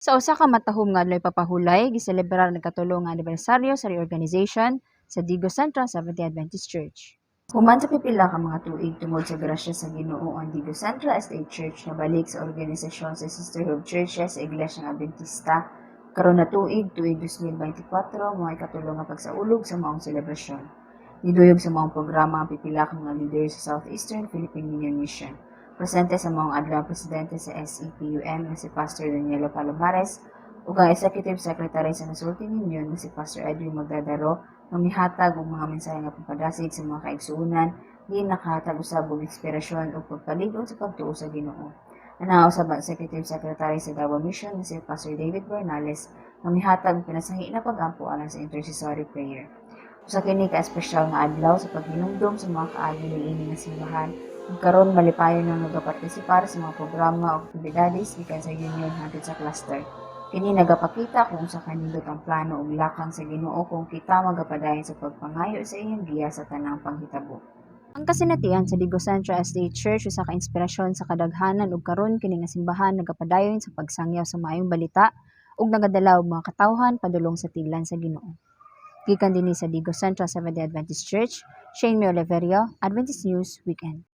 Sa usa ka matahom nga adlaw'y papahulay, giselebrar ang ikatulo nga anibersaryo sa reorganization sa Digos Central Seventh-day Adventist Church. Human sa pipila ka mga tuig tungod sa grasya sa Ginoo ang Digos Central Estate Church nabalik sa organisasyon sa Sisterhood Churches sa Iglesia ng Adventista karon na tuig 2024 mga ikatulo nga pagsaulog sa maong selebrasyon. Niduyog sa maong programa ang pipila ka mga leader sa Southeastern Philippine Union Mission. Presente sa maong adlaw presidente sa SEPUM na si Pastor Danielo Palomares ug ang Executive Secretary sa Nasulting Union na si Pastor Edwin Magdadaro nga mihatag og mga mensahe nga pagpadasig sa mga kaigsuonan di nakahatag usab og inspirasyon ug pagpalig-on sa pagtuo sa Ginoo. Anahaw sa Executive Secretary sa Davao Mission na si Pastor David Bernales nga mihatag og pinasahi na pag-ampo alang sa intercessory prayer. Usa kini ka espesyal nga adlaw sa paghinumdom sa mga kaagi niini nga simbahan ug karon malipayon na nagapartisipar sa mga programa ug aktibidades gikan sa union hangtod sa cluster. Kini nagapakita kung unsa kanindot ang plano ug lakang sa Ginoo kung kita magapadayon sa pagpangayo sa iyang giya sa tanang panghitabo. Ang kasinatian sa Digos Central Estate Church usa ka inspirasyon sa kadaghanan ug karon kini nga simbahan nagapadayon sa pagsangyaw sa maayong balita ug nagadala og mga katawhan padulong sa tiglan sa Ginoo. Gikan dinhi sa Digos Central Seventh-day Adventist Church, Shane May Oliverio, Adventist News Weekend.